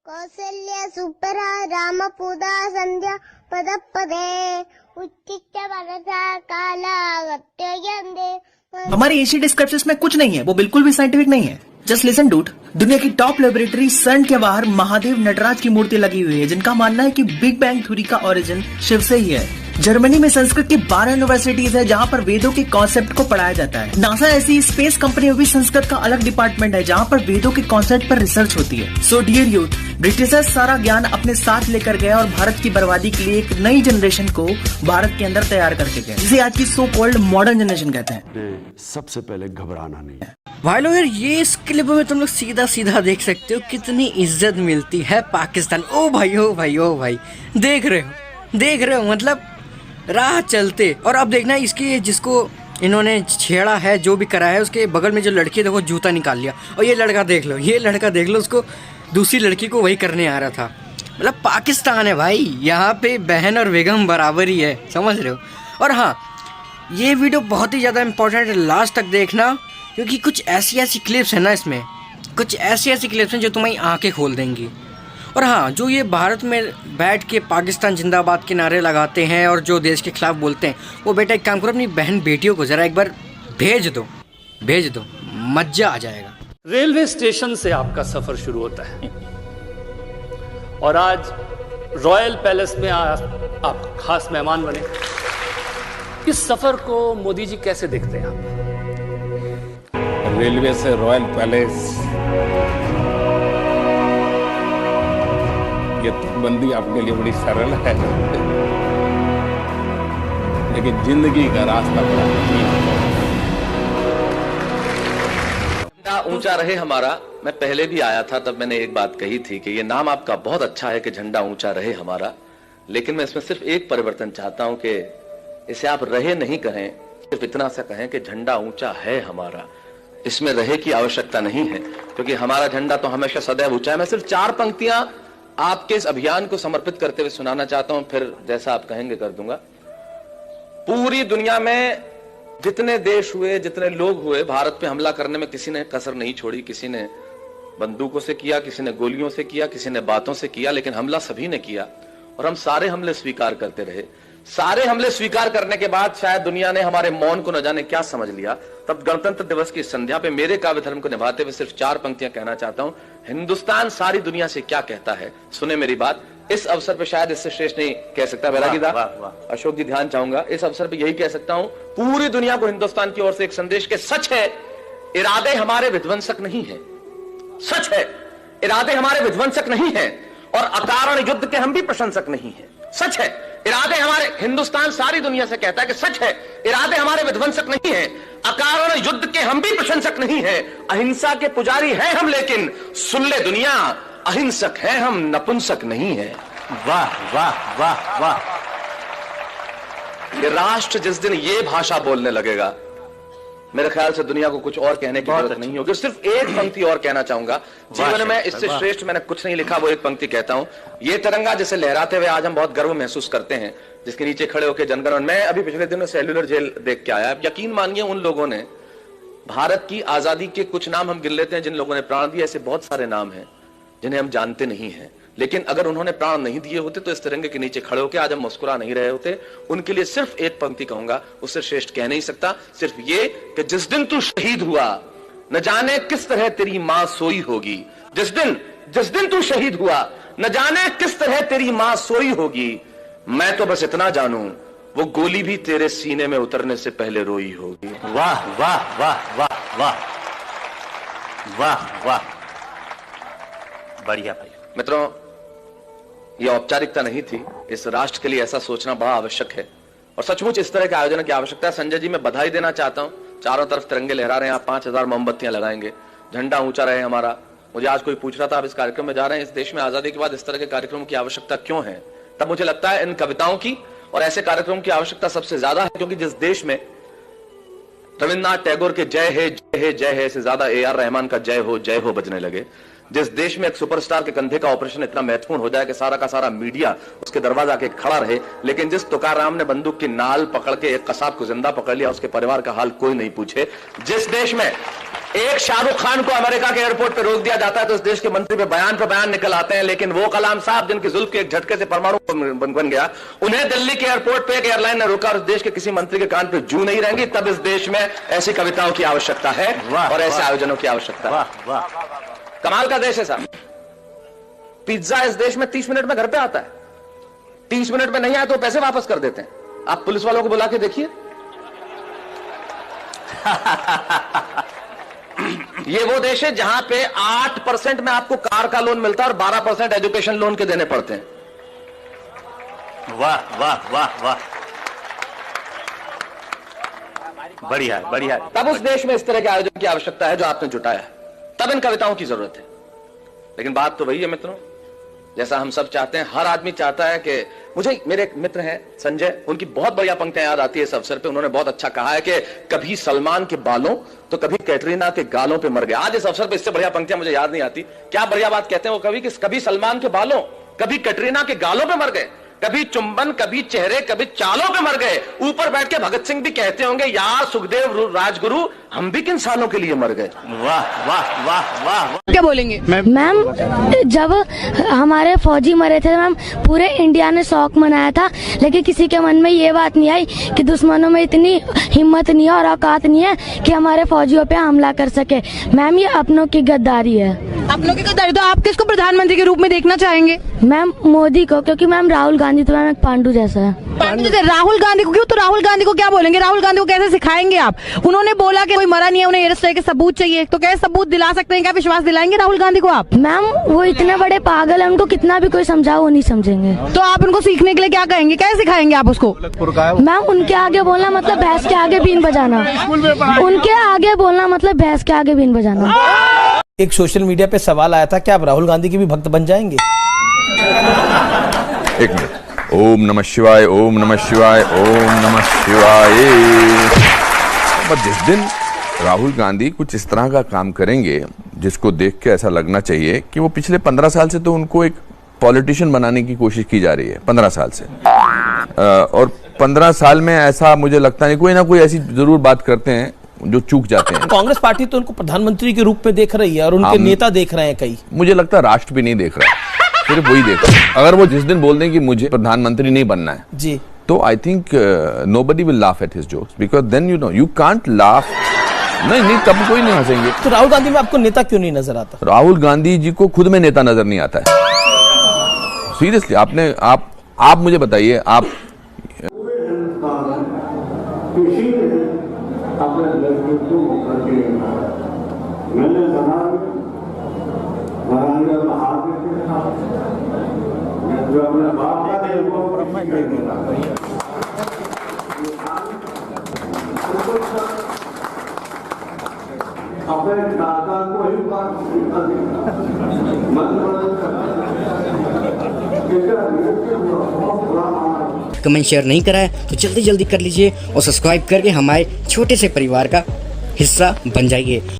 कौसल्य सुप्रा रामपूदा संध्या पदपदे उच्चिष्ट वरदा काला गत्ययंदे। हमारे Asian descriptions में कुछ नहीं है, वो बिल्कुल भी साइंटिफिक नहीं है। Just listen dude. दुनिया की टॉप लेबोरेटरी सन के बाहर महादेव नटराज की मूर्ति लगी हुई है, जिनका मानना है कि बिग बैंग थ्योरी का ओरिजिन शिव से ही है। जर्मनी में संस्कृत की 12 यूनिवर्सिटीज है, जहां पर वेदों के कॉन्सेप्ट को पढ़ाया जाता है। नासा ऐसी स्पेस कंपनी में भी संस्कृत का अलग डिपार्टमेंट है, जहां पर वेदों के कॉन्सेप्ट पर रिसर्च होती है। सो डियर यूथ, ब्रिटिशर्स सारा ज्ञान अपने साथ लेकर गए और भारत की बर्बादी के लिए एक नई जनरेशन को भारत के अंदर तैयार करके गए, जिसे आज की सो कॉल्ड मॉडर्न जनरेशन कहते हैं। सबसे पहले घबराना नहीं है भाई लोग। यार ये इस क्लिप में तुम लोग सीधा सीधा देख सकते हो कितनी इज्जत मिलती है पाकिस्तान। ओ भाई ओ भाई ओ भाई, देख रहे हो मतलब राह चलते। और अब देखना इसकी जिसको इन्होंने छेड़ा है, जो भी करा है, उसके बगल में जो लड़की है देखो जूता निकाल लिया। और ये लड़का देख लो, उसको दूसरी लड़की को वही करने आ रहा था। मतलब पाकिस्तान है भाई, यहाँ पे बहन और बेगम बराबर ही है, समझ रहे हो। और हाँ, ये वीडियो बहुत ही ज़्यादा इंपॉर्टेंट है, लास्ट तक देखना, क्योंकि कुछ ऐसी क्लिप्स हैं ना इसमें, कुछ ऐसी क्लिप्स हैं जो तुम्हारी आंखें खोल देंगी। और हाँ, जो ये भारत में बैठ के पाकिस्तान जिंदाबाद के नारे लगाते हैं और जो देश के खिलाफ बोलते हैं, वो बेटा एक काम करो, अपनी बहन बेटियों को ज़रा एक बार भेज दो, मज़ा आ जाएगा। रेलवे स्टेशन से आपका सफर शुरू होता है और आज रॉयल पैलेस में आप खास मेहमान बने। इस सफर को मोदी जी कैसे देखते हैं आप? रेलवे से रॉयल पैलेस, ये तुकबंदी आपके लिए बड़ी सरल है, लेकिन जिंदगी का रास्ता बड़ा कठिन है। झंडा ऊंचा रहे हमारा। मैं पहले भी आया था, तब मैंने एक बात कही थी कि ये नाम आपका बहुत अच्छा है कि झंडा ऊंचा रहे हमारा, लेकिन मैं इसमें सिर्फ एक परिवर्तन चाहता हूं कि इसे आप रहे नहीं कहें, सिर्फ इतना सा कहें कि झंडा ऊंचा है हमारा। इसमें रहे की आवश्यकता नहीं है, क्योंकि हमारा झंडा तो हमेशा सदैव ऊंचा है। मैं सिर्फ 4 पंक्तियां आपके इस अभियान को समर्पित करते हुए सुनाना चाहता हूं, फिर जैसा आप कहेंगे कर दूंगा। पूरी दुनिया में जितने देश हुए, जितने लोग हुए, भारत पे हमला करने में किसी ने कसर नहीं छोड़ी। किसी ने बंदूकों से किया, किसी ने गोलियों से किया, किसी ने बातों से किया, लेकिन हमला सभी ने किया और हम सारे हमले स्वीकार करते रहे। सारे हमले स्वीकार करने के बाद शायद दुनिया ने हमारे मौन को न जाने क्या समझ लिया। तब गणतंत्र दिवस की संध्या पे मेरे काव्य धर्म को निभाते हुए सिर्फ 4 पंक्तियां कहना चाहता हूं। हिंदुस्तान सारी दुनिया से क्या कहता है, सुने मेरी बात। इस अवसर पे शायद इससे श्रेष्ठ नहीं कह सकता बैरागीदा, अशोक जी ध्यान चाहूंगा। इस अवसर पे यही कह सकता हूं, पूरी दुनिया को हिंदुस्तान की ओर से एक संदेश के सच है, इरादे हमारे विध्वंसक नहीं है। सच है, इरादे हमारे विध्वंसक नहीं है और अकारण युद्ध के हम भी प्रशंसक नहीं है। सच है, इरादे हमारे, हिंदुस्तान सारी दुनिया से कहता है कि सच है, इरादे हमारे विध्वंसक नहीं है, अकारण युद्ध के हम भी प्रशंसक नहीं है। अहिंसा के पुजारी हैं हम, लेकिन सुन ले दुनिया, अहिंसक हैं हम, नपुंसक नहीं है। वाह वाह वाह वाह। ये राष्ट्र जिस दिन ये भाषा बोलने लगेगा, मेरे ख्याल से दुनिया को कुछ और कहने की जरूरत नहीं होगी। सिर्फ एक पंक्ति और कहना चाहूंगा। जीवन में इससे श्रेष्ठ मैंने कुछ नहीं लिखा, वो एक पंक्ति कहता हूं। ये तिरंगा जिसे लहराते हुए आज हम बहुत गर्व महसूस करते हैं, जिसके नीचे खड़े होकर जनगण। मैं अभी पिछले दिनों सेल्युलर जेल देख के आया। यकीन मानिए, उन लोगों ने भारत की आजादी के कुछ नाम हम गिन लेते हैं जिन लोगों ने प्राण दिए, ऐसे बहुत सारे नाम हैं जिन्हें हम जानते नहीं हैं, लेकिन अगर उन्होंने प्राण नहीं दिए होते तो इस तिरंगे के नीचे खड़े होकर आज हम मुस्कुरा नहीं रहे होते। उनके लिए सिर्फ एक पंक्ति कहूंगा, उससे श्रेष्ठ कह नहीं सकता। सिर्फ ये कि जिस दिन तू शहीद हुआ, न जाने किस तरह तेरी मां सोई होगी। जिस दिन तू शहीद हुआ, न जाने किस तरह तेरी मां सोई होगी। मैं तो बस इतना जानूं, वो गोली भी तेरे सीने में उतरने से पहले रोई होगी। वाह वाह वाह वाह वाह वाह वाह, बढ़िया भाई। मित्रों, यह औपचारिकता नहीं थी, इस राष्ट्र के लिए ऐसा सोचना बड़ा आवश्यक है और सचमुच इस तरह के आयोजन की आवश्यकता है। संजय जी, मैं बधाई देना चाहता हूं, चारों तरफ तिरंगे लहरा रहे हैं, आप 5000 मोमबत्तियां लगाएंगे, झंडा ऊंचा रहे हमारा। मुझे आज कोई पूछ रहा था, आप इस कार्यक्रम में जा रहे हैं, इस देश में आजादी के बाद इस तरह के कार्यक्रमों की आवश्यकता क्यों है? तब मुझे लगता है इन कविताओं की और ऐसे कार्यक्रमों की आवश्यकता सबसे ज्यादा है, क्योंकि जिस देश में रविन्द्रनाथ टैगोर के जय है जय है जय है से ज्यादा AR रहमान का जय हो बजने लगे, जिस देश में एक सुपरस्टार के कंधे का ऑपरेशन इतना महत्वपूर्ण हो जाए कि सारा का सारा मीडिया उसके दरवाजा के खड़ा रहे, लेकिन जिस तुकाराम ने बंदूक की नाल पकड़ के एक कसाब को जिंदा पकड़ लिया, उसके परिवार का हाल कोई नहीं पूछे, जिस देश में एक शाहरुख खान को अमेरिका के एयरपोर्ट पे रोक दिया जाता है तो उस देश के मंत्री पे बयान निकल आते हैं, लेकिन वो कलाम साहब जिनकी जुल्फ के एक झटके से परमाणु बन गया, उन्हें दिल्ली के एयरपोर्ट पे एक एयरलाइन ने रोका और उस देश के किसी मंत्री के कान पे जू नहीं रहेंगी। तब इस देश में ऐसी कविताओं की आवश्यकता है और ऐसे आयोजनों की आवश्यकता है। कमाल का देश है साहब। पिज्जा इस देश में 30 मिनट में घर पे आता है, 30 मिनट में नहीं आया तो पैसे वापस कर देते हैं। आप पुलिस वालों को बुला के देखिए। ये वो देश है जहां पे 8% में आपको कार का लोन मिलता है और 12% एजुकेशन लोन के देने पड़ते हैं। वाह वाह वाह वाह, बढ़िया बढ़िया। तब उस देश में इस तरह के आयोजन की आवश्यकता है जो आपने जुटाया है, तब इन कविताओं की जरूरत है। लेकिन बात तो वही है मित्रों, जैसा हम सब चाहते हैं, हर आदमी चाहता है कि मुझे, मेरे एक मित्र हैं संजय, उनकी बहुत बढ़िया पंक्तियां याद आती है इस अवसर पे। उन्होंने बहुत अच्छा कहा है कि कभी सलमान के बालों तो कभी कैटरीना के गालों पे मर गए। आज इस अवसर पे इससे बढ़िया पंक्तियां मुझे याद नहीं आती। क्या बढ़िया बात कहते हैं वो कवि कि कभी सलमान के बालों कभी कैटरीना के गालों पे मर गए, कभी चुंबन कभी चेहरे कभी चालों पे मर गए। ऊपर बैठ के भगत सिंह भी कहते होंगे, यार सुखदेव राजगुरु हम भी किन सालों के लिए मर गए। वाह वाह वाह वाह। क्या बोलेंगे मैम? जब हमारे फौजी मरे थे मैम, पूरे इंडिया ने शौक मनाया था, लेकिन किसी के मन में ये बात नहीं आई कि दुश्मनों में इतनी हिम्मत नहीं है और औकात नहीं है कि हमारे फौजियों पे हमला कर सके। मैम ये अपनों की गद्दारी है। अपनों की गद्दारी। तो आप किसको प्रधानमंत्री के रूप में देखना चाहेंगे? मैम मोदी को, क्योंकि मैम राहुल गांधी तो मैम एक पांडु जैसा है। पांडु जैसे? राहुल गांधी को क्यों? तो राहुल गांधी को क्या बोलेंगे? राहुल गांधी को कैसे सिखाएंगे आप? उन्होंने बोला कि कोई मरा नहीं है, उन्हें अरेस्ट के सबूत चाहिए, तो कैसे सबूत दिला सकते हैं? क्या विश्वास दिलाएंगे राहुल गांधी को आप? मैम वो इतने बड़े पागल है, उनको कितना भी कोई समझाओ वो नहीं समझेंगे। तो आप उनको सीखने के लिए क्या कहेंगे? कैसे सिखाएंगे आप उसको? मैम उनके आगे बोलना मतलब भैंस के आगे बीन बजाना। उनके आगे बोलना मतलब भैंस के आगे बीन बजाना। एक सोशल मीडिया पे सवाल आया था कि आप राहुल गांधी के भी भक्त बन जाएंगे? एक मिनट। ओम नमः शिवाय, ओम नमः शिवाय, ओम नमः शिवाय। पर जिस दिन राहुल गांधी कुछ इस तरह का काम करेंगे जिसको देख के ऐसा लगना चाहिए कि वो पिछले 15 साल से तो उनको एक पॉलिटिशियन बनाने की कोशिश की जा रही है, 15 साल से, और 15 साल में ऐसा मुझे लगता नहीं, कोई ना कोई ऐसी जरूर बात करते हैं जो चूक जाते हैं। कांग्रेस पार्टी तो उनको प्रधानमंत्री के रूप में देख रही है और उनके नेता देख रहे हैं कई। मुझे लगता है राष्ट्र भी नहीं देख रहा है, सिर्फ वही देख रहा है। अगर वो जिस दिन बोल दें कि मुझे प्रधानमंत्री नहीं बनना है जी, तो I think nobody will laugh at his jokes, because then you can't laugh. नहीं, तब कोई नहीं हंसेंगे। तो राहुल गांधी में आपको नेता क्यों नहीं नजर आता? राहुल गांधी जी को खुद में नेता नजर नहीं आता है। सीरियसली, आप मुझे बताइए, आप कमेंट शेयर नहीं करा है तो जल्दी कर लीजिए और सब्सक्राइब करके हमारे छोटे से परिवार का हिस्सा बन जाइए।